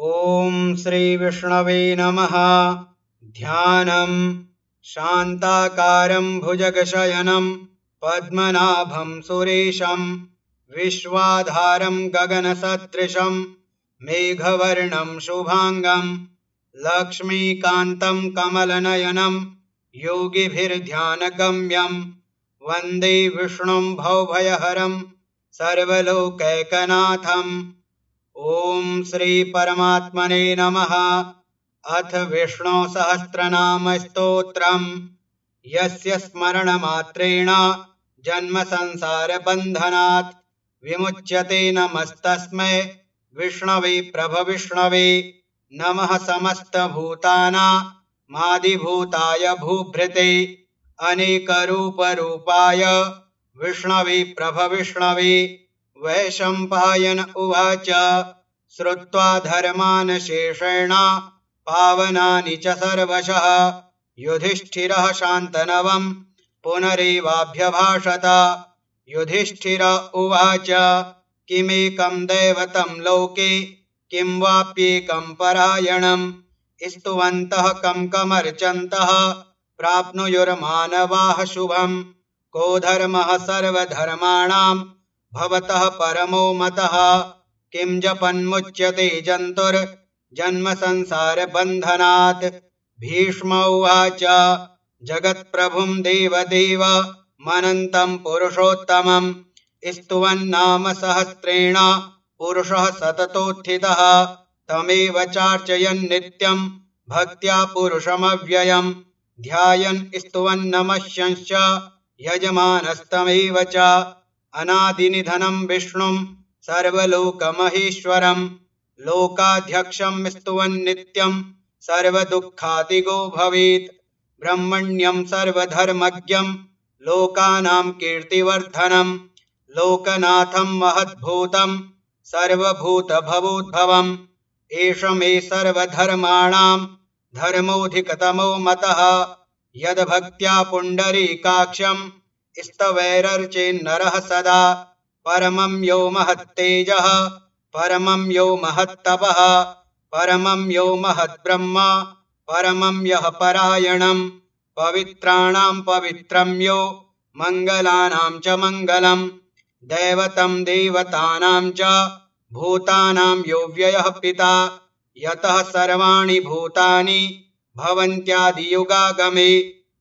ॐ श्री विष्णवे नमः। ध्यानम् शान्ताकारं भुजगशयनं पद्मनाभं सुरेशं विश्वाधारं गगनसदृशं मेघवर्णं शुभांगं लक्ष्मीकान्तं कमलनयनं योगिभिर्ध्यानगम्यं वन्दे विष्णुं भवभयहरं सर्वलोकैकनाथम्। ॐ श्री परमात्मने नमः। अथ विष्णु सहस्रनाम स्तोत्रम्। यस्य स्मरणमात्रेण जन्म संसार बन्धनात् विमुच्यते। नमस्तस्मै विष्णवे प्रभविष्णवे। नमः समस्तभूतानामादिभूताय भूभृते अनेकरूपरूपाय विष्णवे प्रभविष्णवे। वैशम्पायन उवाच श्रुत्वा धर्मान् शेषेण पावनानि च सर्वशः युधिष्ठिरः शान्तनवं पुनरेवाभ्यभाषत। युधिष्ठिर उवाच किमेकं दैवतं लोके किं वाप्येकं परायणं स्तुवन्तः कं कमर्चन्तः प्राप्नुयुर्मानवाः शुभम्। को धर्मः सर्वधर्माणां भवतः परमो मतः किं जपन्मुच्यते जन्तुर्जन्म संसार बन्धनात्। भीष्म उवाच जगत्प्रभुं देवदेव मनन्तं पुरुषोत्तमं स्तुवन्नाम सहस्रेण पुरुषः सततोत्थितः तमेव चार्चयन् नित्यं भक्त्या पुरुषमव्ययं ध्यायन् स्तुवन्नमस्यंश्च यजमानस्तमेव च। अनादिनिधनं विष्णुं सर्वलोकमहेश्वरं लोकाध्यक्षं स्तुवन्नित्यं सर्वदुःखातिगो भवेत्। ब्रह्मण्यं सर्वधर्मज्ञं लोकानां कीर्तिवर्धनं लोकनाथं महद्भूतं सर्वभूतभवोद्भवम्। एष मे सर्वधर्माणां धर्मोऽधिकतमो मतः यद्भक्त्या पुण्डरीकाक्षं स्तवैरर्चेन्नरः सदा। परमं यो महत्तेजः परमं यो महत्तपः परमं यो महद्ब्रह्म परमं यः परायणं पवित्राणां पवित्रं यो मङ्गलानां च मङ्गलं दैवतं देवतानां च भूतानां यो व्ययः पिता यतः सर्वाणि भूतानि भवन्त्यादियुगागमे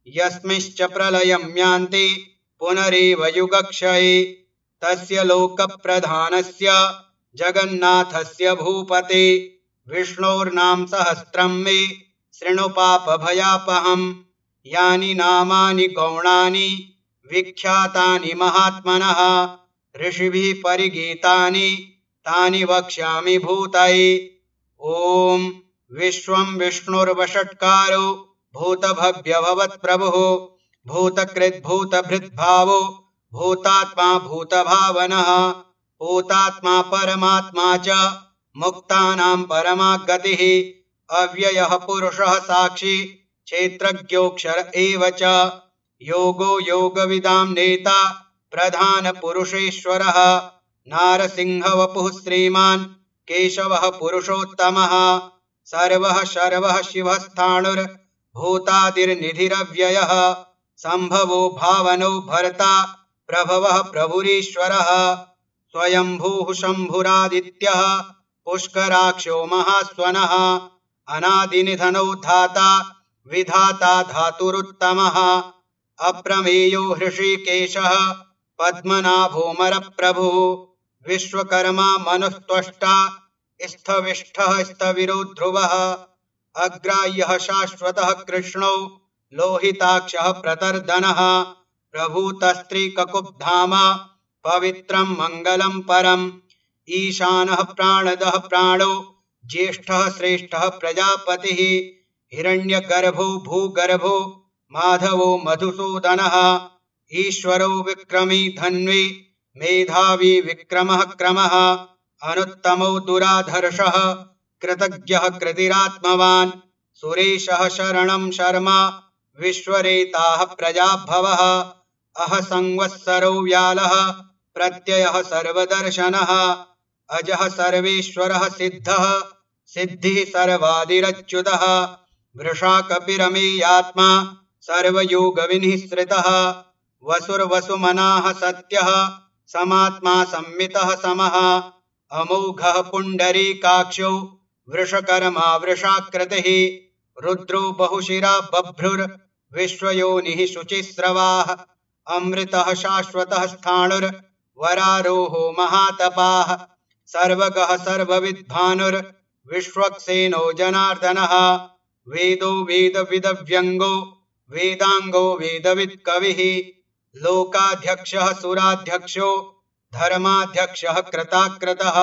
यस्मिंश्च प्रलयं यान्ति पुनरेव युगक्षये। तस्य लोकप्रधानस्य जगन्नाथस्य भूपते विष्णोर्नाम सहस्रं मे शृणु पापभयापहम्। यानि नामानि गौणानि विख्यातानि महात्मनः ऋषिभिः परिगीतानि तानि वक्ष्यामि भूतये। ॐ विश्वं विष्णुर्वषट्कारो भूतभव्यभवत्प्रभुः भूतकृद्भूतभृद्भावो भूतात्मा भूतभावनः भूतात्मा परमात्मा च मुक्तानां परमा गतिः अव्ययः पुरुषः साक्षी क्षेत्रज्ञोऽक्षर एव च। योगो योगविदां नेता प्रधानपुरुषेश्वरः नारसिंहवपुः श्रीमान् केशवः पुरुषोत्तमः सर्वः शर्वः शिवस्थाणुर्भूतादिर्निधिरव्ययः सम्भवो भावनो भर्ता प्रभवः प्रभुरीश्वरः स्वयंभूः शम्भुरादित्यः पुष्कराक्षो महास्वनः अनादिनिधनो धाता विधाता धातुरुत्तमः अप्रमेयो हृषीकेशः पद्मनाभोऽमरप्रभुः विश्वकर्मा मनुस्त्वष्टा स्थविष्ठः स्थविरो ध्रुवः अग्राह्यः शाश्वतः कृष्णो लोहिताक्षः प्रतर्दनः प्रभूतस्त्रीककुब्धाम पवित्रं मङ्गलं परम् ईशानः प्राणदः प्राणो ज्येष्ठः श्रेष्ठः प्रजापतिः हिरण्यगर्भो भूगर्भो माधवो मधुसूदनः ईश्वरो विक्रमी धन्वी मेधावी विक्रमः क्रमः अनुत्तमो दुराधर्षः कृतज्ञः कृतिरात्मवान् सुरेशः शरणं शर्मा विश्वरेताः प्रजाभवः अह संवत्सरो व्यालः प्रत्ययः सर्वदर्शनः अजः सर्वेश्वरः सिद्धः सिद्धिः सर्वादिरच्युतः वृषाकपिरमेयात्मा सर्वयोगविनिःसृतः वसुर्वसुमनाः सत्यः समात्मा संमितः समः अमोघः पुण्डरीकाक्षो वृषकर्मा वृषाकृतिः रुद्रो बहुशिरा बभ्रुर्विश्वयोनिः शुचिस्रवाः अमृतः शाश्वतः स्थाणुर्वरारोहो महातपाः सर्वगः सर्वविद्भानुर्विश्वक्सेनो जनार्दनः वेदो वेदविदव्यङ्गो वेदाङ्गो वेदवित्कविः लोकाध्यक्षः सुराध्यक्षो धर्माध्यक्षः कृताकृतः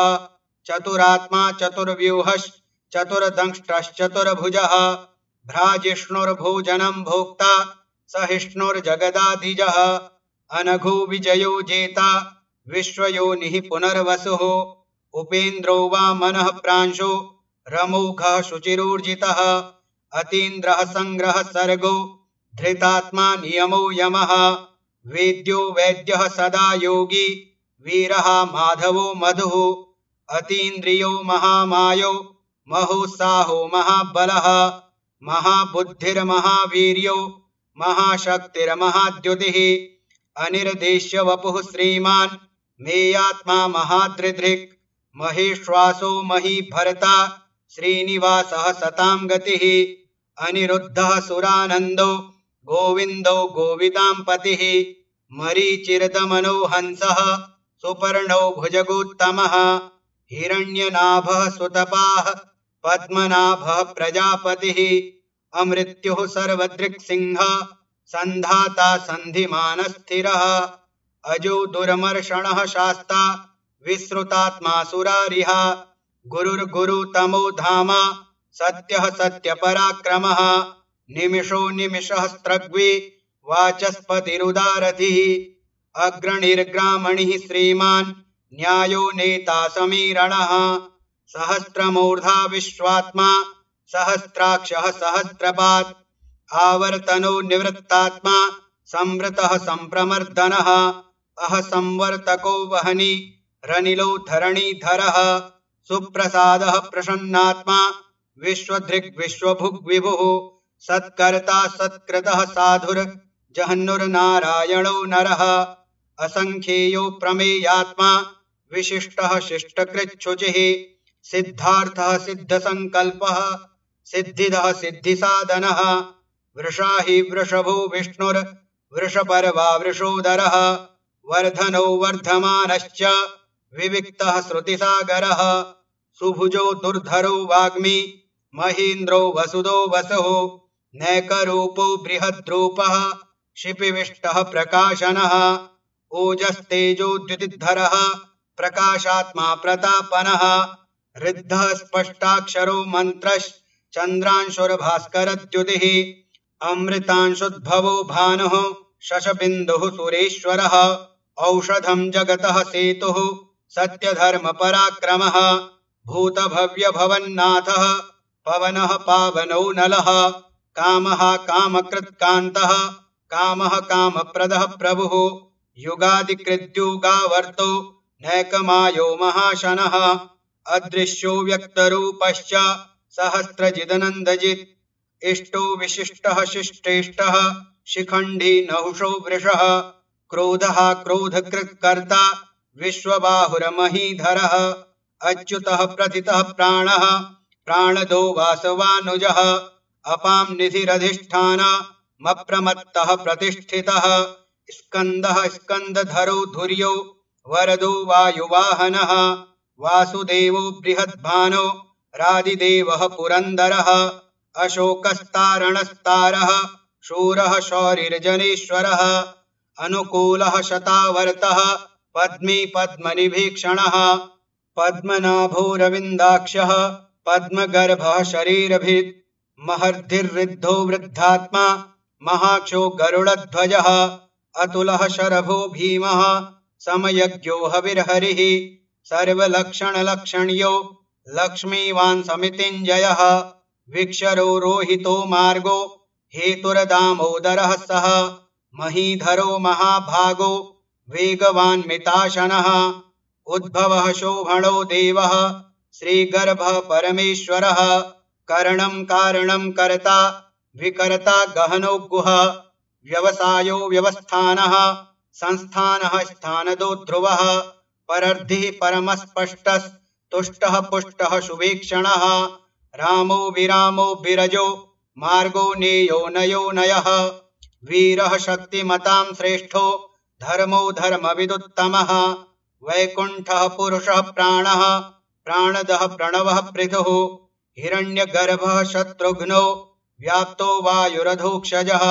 चतुरात्मा चतुर्व्यूहश्चतुर्दंष्ट्रश्चतुर्भुजः भ्राजिष्णुर्भोजनं भोक्ता सहिष्णुर्जगदाधिजः अनघो विजयो जेता विश्वयोनिः पुनर्वसुः उपेन्द्रो वामनः प्रांशो रमोघः शुचिरूर्जितः अतीन्द्रः संग्रहः सर्गो धृतात्मा नियमो यमः वेद्यो वैद्यः सदा योगी वीरः माधवो मधुः अतीन्द्रियो महामायो महोत्साहो महाबलः महाबुद्धिर्महावीर्यो महाशक्तिर्महाद्युतिः अनिर्देश्य वपुः श्रीमान् मेयात्मा महादृधृक् महेश्वासो महीभर्ता श्रीनिवासः सतां गतिः अनिरुद्धः सुरानन्दो गोविन्दो गोविदाम्पतिः मरीचिर्दमनो हंसः सुपर्णो भुजगोत्तमः हिरण्यनाभः सुतपाः पद्मनाभः प्रजापतिः अमृत्युः सर्वदृक्सिंहः सन्धाता सन्धिमानस्थिरः अजो दुर्मर्षणः शास्ता विश्रुतात्मा सुरारिः गुरुर्गुरुतमो धाम सत्यः सत्यपराक्रमः निमिषो निमिषः स्त्रग्वी वाचस्पतिरुदारथिः अग्रणिर्ग्रामणिः श्रीमान् न्यायो नेता समीरणः सहस्रमूर्धा विश्वात्मा सहस्राक्षः सहस्रपात् आवर्तनो निवृत्तात्मा संवृतः संप्रमर्दनः अह संवर्तको वहनी रनिलो धरणीधरः सुप्रसादः प्रसन्नात्मा विश्वधृग्विश्वभुग्विभुः सत्कर्ता सत्कृतः साधुर्जहन्नुर्नारायणो नरः असंख्येयो प्रमेयात्मा विशिष्टः शिष्टकृच्छुचिः सिद्धार्थः सिद्धसंकल्पः सिद्धिदः सिद्धिसाधनः वृषा हि वृषभो विष्णुर्वृषपर्वा वृषोदरः वर्धनो वर्धमानश्च विविक्तः श्रुतिसागरः सुभुजो दुर्धरो वाग्मी महीन्द्रो वसुदो वसुः नैकरूपो बृहद्रूपः शिपिविष्टः प्रकाशनः ओजस्तेजोद्युतिधरः प्रकाशात्मा प्रतापनः ऋद्धः स्पष्टाक्षरो मन्त्रश्चन्द्रांशुर्भास्करद्युतिः अमृतांशुद्भवो भानुः शशबिन्दुः सुरेश्वरः औषधं जगतः सेतुः सत्यधर्मपराक्रमः भूतभव्यभवन्नाथः पवनः पावनो नलः कामः कामकृत्कान्तः कामः कामप्रदः प्रभुः युगादिकृद्युगावर्तो नैकमायो महाशनः अदृश्यो व्यक्तरूपश्च सहस्रजिदनन्दजित् इष्टो विशिष्टः शिष्टेष्टः शिखण्डी नहुषो वृषः क्रोधः क्रोधकृत्कर्ता विश्वबाहुरमहीधरः अच्युतः प्रथितः प्राणः प्राणदो वासवानुजः अपां निधिरधिष्ठानमप्रमत्तः प्रतिष्ठितः स्कन्दः स्कन्दधरो धुर्यो वरदो वायुवाहनः वासुदेवो बृहद्भानो रादिदेवः पुरन्दरः अशोकस्तारणस्तारः शूरः शौरिर्जनेश्वरः अनुकूलः शतावर्तः पद्मी पद्मनिभीक्षणः पद्मनाभोरविन्दाक्षः पद्मगर्भः शरीरभित् महर्धिर्ऋद्धो वृद्धात्मा महाक्षो गरुडध्वजः अतुलः शरभो भीमः समयज्ञो हविर्हरिः सर्वलक्षणलक्षण्यो लक्ष्मीवान् समितिञ्जयः विक्षरो रोहितो मार्गो हेतुर्दामोदरः सः महीधरो महाभागो वेगवान् मिताशनः उद्भवः शोभणो देवः श्रीगर्भः परमेश्वरः करणं कारणं कर्ता विकर्ता गहनो गुहः व्यवसायो व्यवस्थानः संस्थानः स्थानदो ध्रुवः परर्धिः परमस्पष्टः तुष्टः पुष्टः शुभीक्षणः रामो विरामो विरजो मार्गो नेयो नयो नयः वीरः शक्तिमतां श्रेष्ठो धर्मो धर्मविदुत्तमः वैकुण्ठः पुरुषः प्राणः प्राणदः प्रणवः पृथुः हिरण्यगर्भः शत्रुघ्नो व्याप्तो वायुरधोक्षजः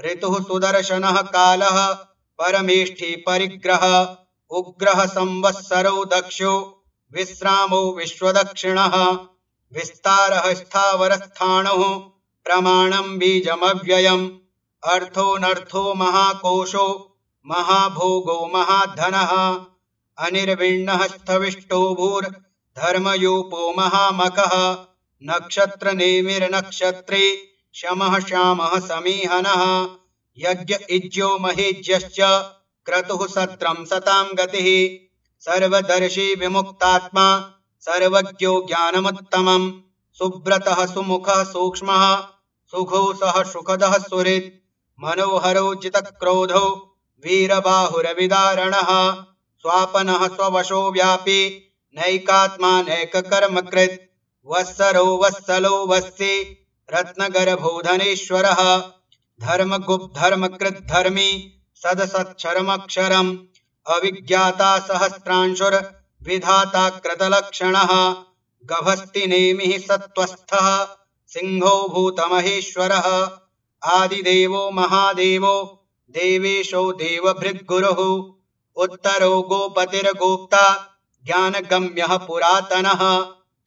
ऋतुः सुदर्शनः कालः परमेष्ठी परिग्रहः उग्रः संवत्सरो दक्षो विश्रामो विश्वदक्षिणः विस्तारः स्थावरस्थाणुः प्रमाणं बीजमव्ययम् अर्थोऽनर्थो महाकोशो महाभोगो महाधनः अनिर्विण्णः स्थविष्टो भूर्धर्मयूपो महामखः नक्षत्रनेमिर्नक्षत्रे शमः श्यामः समीहनः यज्ञ इज्यो महेज्यश्च क्रतुः सत्रं सतां गतिः सर्वदर्शी विमुक्तात्मा सर्वज्ञो ज्ञानमुत्तमम् सुब्रतः सुमुखः सूक्ष्मः सुघोषः सुखदः सुहृत् मनोहरो जितक्रोधो वीरबाहुरविदारणः स्वापनः स्ववशो व्यापी नैकात्मा नैककर्मकृत् वत्सरो वत्सलो वत्सी रत्नगर्भो धनेश्वरः धर्मकृद्धर्मी सदसत्क्षरमक्षरम् अविज्ञाता सहस्रांशुर्विधाता कृतलक्षणः गभस्तिनेमिः सत्त्वस्थः सिंहो भूतमहेश्वरः आदिदेवो महादेवो देवेशो देवभृद्गुरुः उत्तरो गोपतिर्गोप्ता ज्ञानगम्यः पुरातनः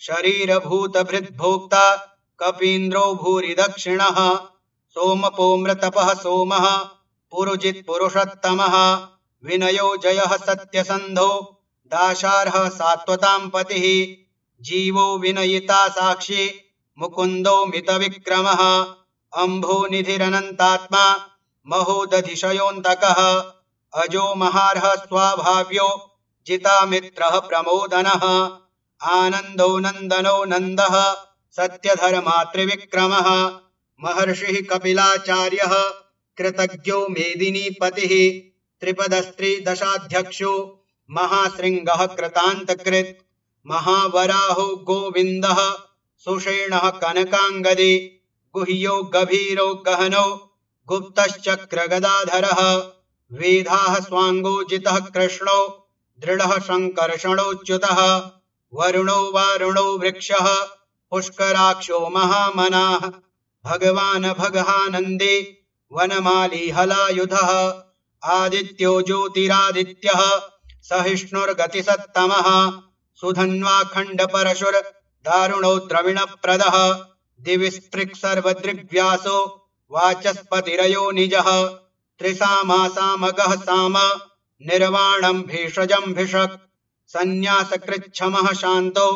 शरीरभूतभृद्भोक्ता कपीन्द्रो भूरि दक्षिणः सोमपोमृतपः सोमः पुरुजित्पुरुषोत्तमः विनयो जयः सत्यसन्धो दाशार्हः सात्वतां पतिः जीवो विनयिता साक्षी मुकुन्दो मितविक्रमः अम्भोनिधिरनन्तात्मा महोदधिशयोऽन्तकः अजो महार्हः स्वाभाव्यो जितामित्रः प्रमोदनः आनन्दो नन्दनो नन्दः सत्यधर्मा त्रिविक्रमः महर्षिः कपिलाचार्यः कृतज्ञो मेदिनीपतिः त्रिपदस्त्रिदशाध्यक्षो महाशृङ्गः कृतान्तकृत् महावराहो गोविन्दः सुषेणः कनकाङ्गदे गुह्यो गभीरो गहनो गुप्तश्चक्रगदाधरः वेदाः स्वाङ्गोजितः कृष्णो दृढः शङ्कर्षणोच्युतः वरुणो वारुणो वृक्षः पुष्कराक्षो महामनाः भगवान् भगहानन्दे वनमाली हलायुधः आदित्यो ज्योतिरादित्यः सहिष्णुर्गतिसत्तमः सुधन्वाखण्डपरशुर्दारुणो द्रविणप्रदः दिविस्पृक् सर्वदृग्व्यासो वाचस्पतिरयो निजः त्रिसामासामगः साम निर्वाणं भेषजं भिषक् सन्न्यासकृच्छमः शान्तो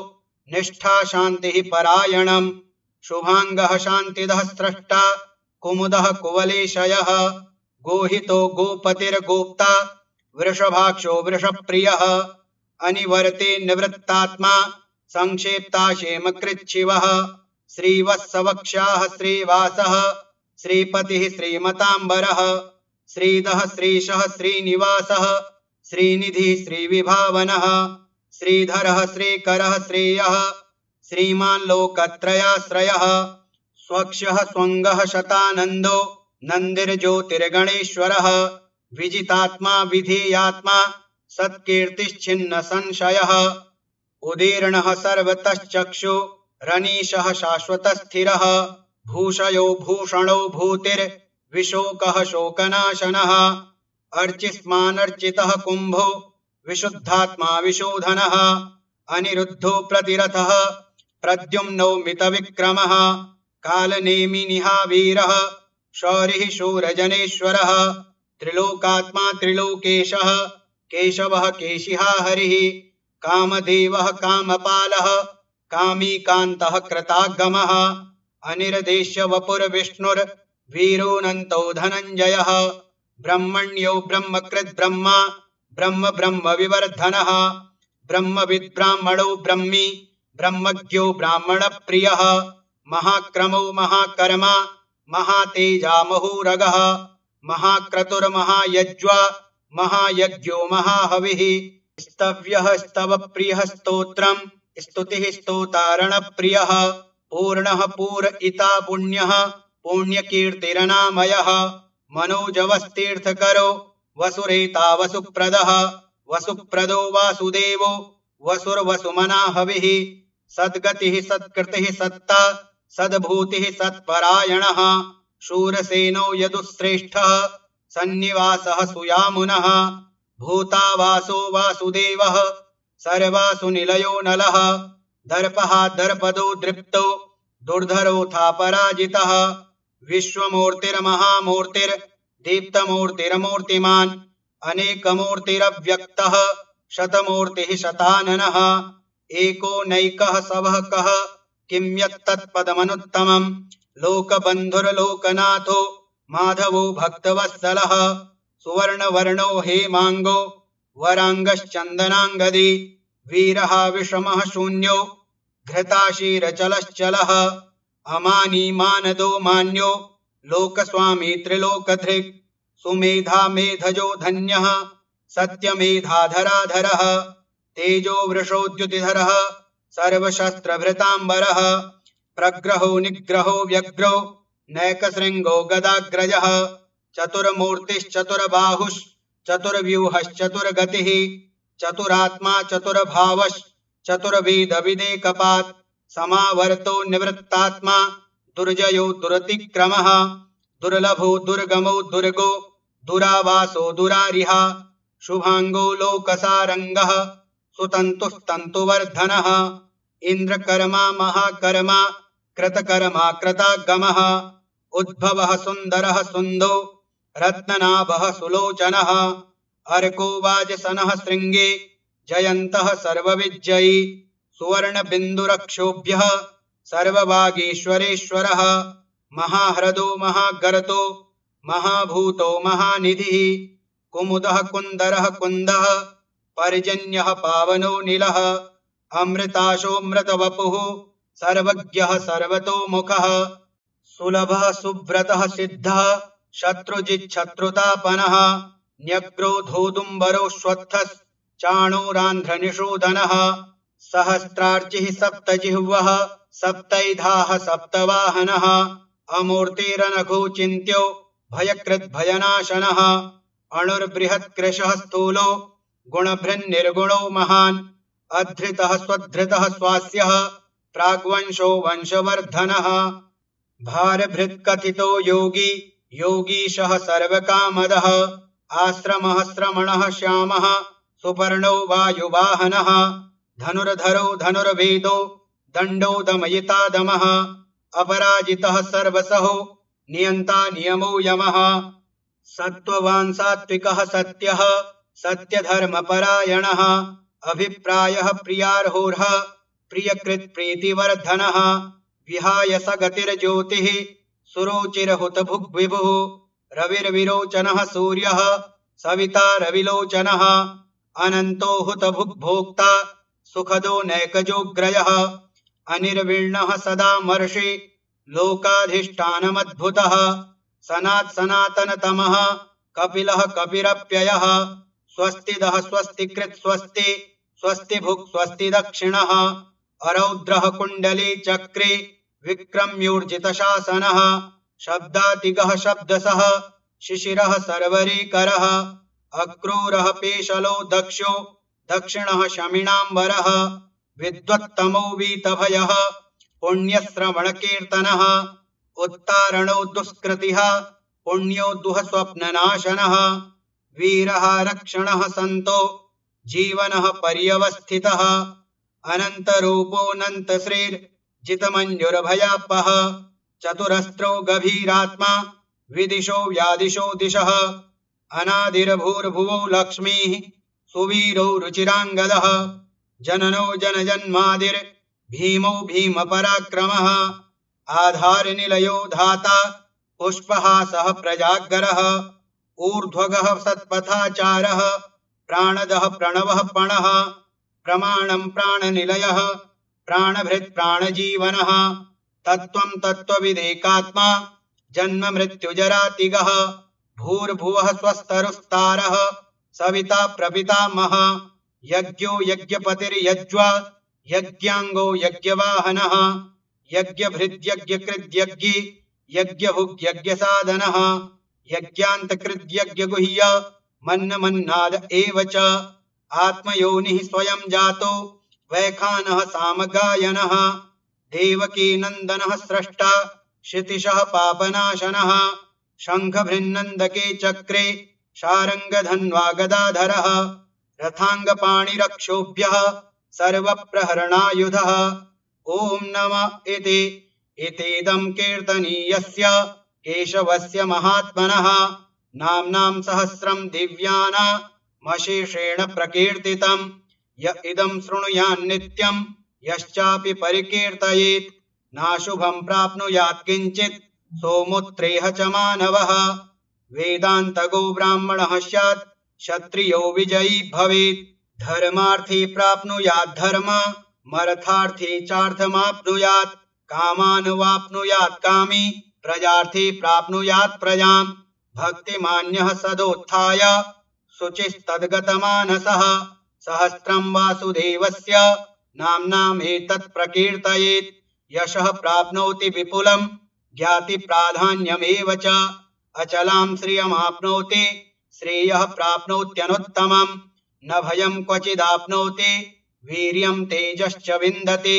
निष्ठा शान्तिः परायणम् शुभाङ्गः शान्तिदः स्रष्टा कुमुदः कुवलेशयः गोहितो गोपतिर्गोप्ता वृषभाक्षो वृषप्रियः अनिवर्ते निवृत्तात्मा संक्षेप्ताशेमकृच्छिवः श्रीवत्सवक्षाः श्रीवासः श्रीपतिः श्रीमताम्बरः श्रीदः श्रीशः श्रीनिवासः श्रीनिधिः श्रीविभावनः श्रीधरः श्रीकरः श्रेयः श्रीमान् लोकत्रयाश्रयः स्वक्षः स्वङ्गः शतानन्दो नन्दिर्ज्योतिर्गणेश्वरः विजितात्मा विधेयात्मा सत्कीर्तिश्छिन्न संशयः उदीर्णः सर्वतश्चक्षु रनीशः शाश्वतस्थिरः भूषयो भूषणो भूतिर्विशोकः शोकनाशनः अर्चिस्मानर्चितः कुम्भो विशुद्धात्मा विशोधनः अनिरुद्धो प्रतिरथः प्रद्युम्नो मितविक्रमः कालनेमिनिहावीरः शौरिः शूरजनेश्वरः त्रिलोकात्मा त्रिलोकेशः केशवः केशिहा हरिः कामदेवः कामपालः कामी कान्तः कृतागमः अनिर्देश्य वपुर्विष्णुर्वीरोऽनन्तो धनञ्जयः ब्रह्मण्यो ब्रह्मकृद् ब्रह्म विवर्धनः ब्रह्मविद् ब्राह्मणो ब्रह्मी ब्रह्मज्ञो ब्राह्मणप्रियः महाक्रमो महाकर्मा महातेजा महोरगः महाक्रतुर्महायज्वा महायज्ञो महाहविः स्तव्यः स्तवप्रियः स्तोत्रम् स्तुतिः स्तोतारणप्रियः पूर्णः पूरयिता पुण्यः पुण्यकीर्तिरनामयः मनोजवस्तीर्थकरो वसुरेता वसुप्रदः वसुप्रदो वासुदेवो वसुर्वसुमना हविः सद्गतिः सत्कृतिः सत्ता सद्भूतिः सत्परायणः शूरसेनो यदुश्रेष्ठः सन्निवासः सुयामुनः भूतावासो वासुदेवः सर्वासु निलयो नलः दर्पः दर्पदो दृप्तो दुर्धरोऽथा पराजितः विश्वमूर्तिर्महामूर्तिर्दीप्तमूर्तिरमूर्तिमान् अनेकमूर्तिरव्यक्तः शतमूर्तिः शताननः एको नैकः सवः कः किं यत्तत्पदमनुत्तमम् लोकबन्धुर्लोकनाथो माधवो भक्तवत्सलः सुवर्णवर्णो हेमाङ्गो वराङ्गश्चन्दनाङ्गदी वीरः विषमः शून्यो घृताशीरचलश्चलः अमानी मानदो मान्यो लोकस्वामी त्रिलोकधृक् सुमेधा मेधजो धन्यः सत्यमेधाधराधरः तेजो वृषोद्युतिधरः सर्वशस्त्रभृताम्बरः प्रग्रहो निग्रहो व्यग्रो नैकशृङ्गो गदाग्रजः चतुर्मूर्तिश्चतुर्बाहुश्चतुर्व्यूहश्चतुर्गतिः चतुरात्मा चतुर्भावश्चतुर्वेदविदेकपात् समावर्तो निवृत्तात्मा दुर्जयो दुरतिक्रमः दुर्लभो दुर्गमो दुर्गो दुरावासो दुरारिहा शुभांगो लोकसारंगः सुतन्तुस्तन्तुवर्धनः इंद्रकर्मा महाकर्मा कृतकर्मा कृतागमः उद्भवः सुन्दरः सुन्दो रत्ननाभः सुलोचनः अर्को वाजसनः शृंगे जयन्तः सर्वविजयी सुवर्णबिन्दुरक्षोभ्यः सर्ववागीश्वरेश्वरः महाह्रदो महागर्तो महाभूतो महानिधिः कुमुदः कुन्दरः कुन्दः पर्जन्यः पावनो नीलः अमृताशोऽमृतवपुः सर्वज्ञः सर्वतोमुखः सुलभः सुव्रतः सिद्धः शत्रुजिच्छत्रुतापनः न्यग्रोधोदुम्बरोऽश्वत्थश्चाणूरान्ध्रनिषूदनः सहस्रार्चिः सप्तजिह्वः सप्तैधाः सप्तवाहनः अमूर्तिरनघोचिन्त्यो भयकृद्भयनाशनः अणुर्बृहत्कृशः स्थूलो गुणभृन्निर्गुणो महान् अधृतः स्वधृतः स्वास्यः प्राग्वंशो वंशवर्धनः भारभृत्कथितो योगी योगीशः सर्वकामदः आश्रमः श्रमणः श्यामः सुपर्णो वायुवाहनः धनुर्धरो धनुर्वेदो दण्डो दमयितादमः अपराजितः सर्वसहो नियन्ता नियमो यमः सत्त्ववान् सात्विकः सत्यः सत्यधर्मपरायणः अभिप्रायः प्रियार्होर्ह प्रियकृत्प्रीतिवर्धनः विहाय सगतिर्ज्योतिः सुरुचिरहुतभुग्विभुः रविर्विरोचनः सूर्यः सविता रविलोचनः अनन्तो हुतभुग्भोक्ता सुखदो नैकजोग्रयः अनिर्विण्णः सदा मर्षि लोकाधिष्ठानमद्भुतः सनात् सनातनतमः कपिलः कपिरप्ययः स्वस्तिदः स्वस्तिकृत् स्वस्ति स्वस्तिभुक् स्वस्ति दक्षिणः अरौद्रः कुण्डली चक्रे विक्रम्योर्जितशासनः शब्दातिगः शब्दसः शिशिरः सर्वरीकरः अक्रूरः पेशलो दक्षो दक्षिणः शमिनाम्बरः विद्वत्तमो वीतभयः पुण्यश्रवणकीर्तनः उत्तारणो दुष्कृतिः पुण्यो दुःस्वप्ननाशनः वीरः रक्षणः सन्तो जीवनः पर्यवस्थितः अनन्तरूपोऽनन्तश्रीर्जितमञ्जुर्भयापः चतुरस्रो गभीरात्मा विदिशो व्यादिशो दिशः अनादिर्भूर्भुवो लक्ष्मीः सुवीरो रुचिराङ्गदः जननो जनजन्मादिर्भीमो भीमपराक्रमः आधारनिलयो धाता पुष्पहासः प्रजागरः ऊर्ध्वगः सत्पथाचारः प्राणदः प्रणवः पणः प्रमाणं प्राणनिलयः प्राणभृत् प्राणजीवनः तत्त्वं तत्त्वविदेकात्मा जन्म मृत्युजरातिगः भूर्भुवः स्वस्तरुस्तारः सविता प्रपितामहः यज्ञो यज्ञपतिर्यज्वा यज्ञाङ्गो यज्ञवाहनः यज्ञभृद्यज्ञकृद्यज्ञी यज्ञभुग्यज्ञसाधनः यज्ञान्तकृद्यज्ञगुह्य मन्नमन्नाद एव च आत्मयोनिः स्वयं जातो वैखानः सामगायनः देवकीनन्दनः स्रष्टा क्षितिशः पापनाशनः शङ्खभृन्नन्दके चक्रे शारङ्गधन्वा गदाधरः रथाङ्गपाणिरक्षोभ्यः सर्वप्रहरणायुधः ॐ नम इतीदं कीर्तनीयस्य केशवस्य महात्मनः नाम्नां सहस्रं दिव्यानामशेषेण प्रकीर्तितं य इदं शृणुयान् नित्यं यश्चापि परिकीर्तयेत् नाशुभं प्राप्नुयात् किञ्चित् सोमुत्रेह च मानवः वेदान्तगो ब्राह्मणः स्यात् क्षत्रियो विजयी भवेत् धर्मार्थी प्राप्नुयात् धर्ममर्थार्थी चार्थमाप्नुयात् कामान् वाप्नुयात् कामी प्रजार्थी प्राप्नुयात् प्रजाम् भक्तिमान्यः सदोत्थाय शुचिस्तद्गतमानसः सहस्रं वासुदेवस्य नाम्नामेतत् प्रकीर्तयेत् यशः प्राप्नोति विपुलं ज्ञातिप्राधान्यमेव च अचलां श्रियमाप्नोति श्रेयः प्राप्नोत्यनुत्तमं न भयं क्वचिदाप्नोति वीर्यं तेजश्च विन्दति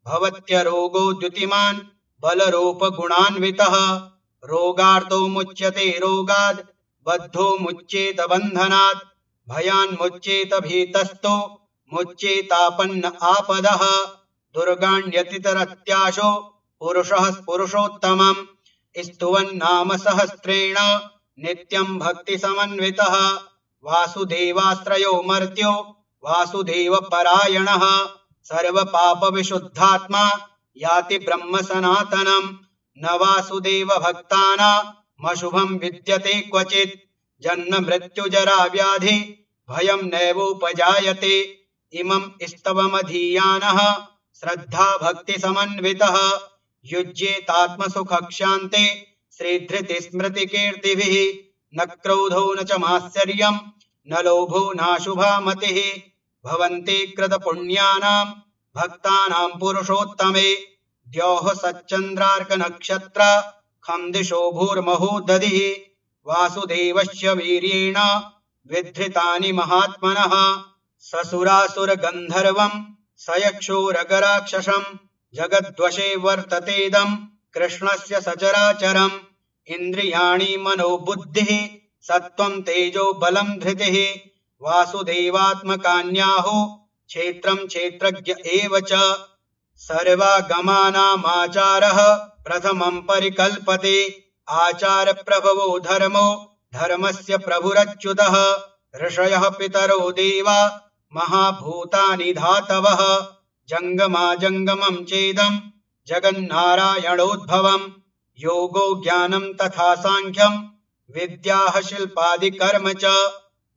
भवत्यरोगो द्युतिमान् बलरूपगुणान्वितः रोगार्तो मुच्यते रोगाद् बद्धो मुच्येत बन्धनात् भयान्मुच्येत भीतस्तो मुच्येतापन्न आपदः दुर्गाण्यतितरत्याशो पुरुषः पुरुषोत्तमम् स्तुवन्नाम सहस्रेण नित्यं भक्तिसमन्वितः वासुदेवाश्रयो मर्त्यो वासुदेवपरायणः सर्वपापविशुद्धात्मा याति ब्रह्म सनातनम् न वासुदेवभक्तानामशुभं विद्यते क्वचित् जन्म मृत्युजरा व्याधि भयं नैवोपजायते इमं स्तवमधीयानः श्रद्धा भक्तिसमन्वितः युज्येतात्मसुखक्षान्ते श्रीधृतिस्मृतिकीर्तिभिः न क्रोधो न च मात्सर्यं न लोभो नाशुभा मतिः भवन्ति कृतपुण्यानां भक्तानां पुरुषोत्तमे द्यौः सच्चन्द्रार्कनक्षत्र खं दिशो भूर्महो दधिः वासुदेवस्य वीर्येण विधृतानि महात्मनः ससुरासुरगन्धर्वं सयक्षोरगराक्षसं जगद्वशे वर्ततेदं कृष्णस्य सचराचरम् इन्द्रियाणि मनोबुद्धिः सत्त्वं तेजो बलं धृतिः वासुदेवात्मकान्याहो क्षेत्रं क्षेत्रज्ञ एव च सर्वागमानामाचारः प्रथमं परिकल्पते आचारप्रभवो धर्मो धर्मस्य प्रभुरच्युतः ऋषयः पितरो देवा महाभूतानि धातवः जङ्गमाजङ्गमं चेदं जगन्नारायणोद्भवं योगो ज्ञानं तथा साङ्ख्यं विद्याः शिल्पादिकर्म च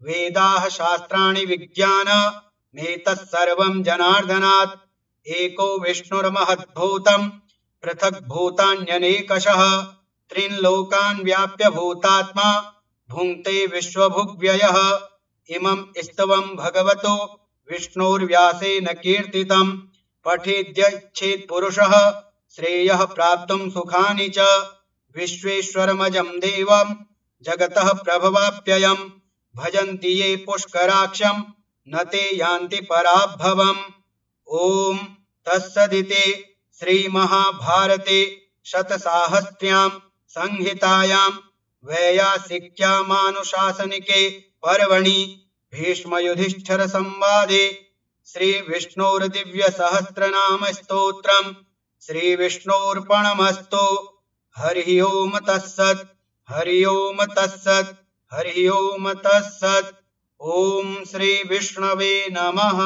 वेदाः शास्त्राणि विज्ञानमेतत्सर्वं जनार्दनात् एको विष्णुर्महद्भूतं पृथग्भूतान्यनेकशः त्रीन् लोकान् व्याप्य भूतात्मा भुङ्क्ते विश्वभुग्व्ययः इमं स्तवं भगवतो विष्णोर्व्यासेन कीर्तितं पठेद्यच्छेत् पुरुषः श्रेयः प्राप्तुं सुखानि च विश्वेश्वरमजं देवं जगतः प्रभवाप्ययं भजन्ति ये पुष्कराक्षं न ते यान्ति पराभवम् ॐ तत्सदिति श्रीमहाभारते शतसाहस्र्यां संहितायां वैयासिक्यामानुशासनिके पर्वणि भीष्मयुधिष्ठिर संवादे श्रीविष्णोर्दिव्यसहस्रनामस्तोत्रं श्रीविष्णोर्पणमस्तु। हरिः ओम तत्सत्। हरि ओम तत्सत्। हरि ओम तत्सत्। ओम श्री विष्णवे नमः।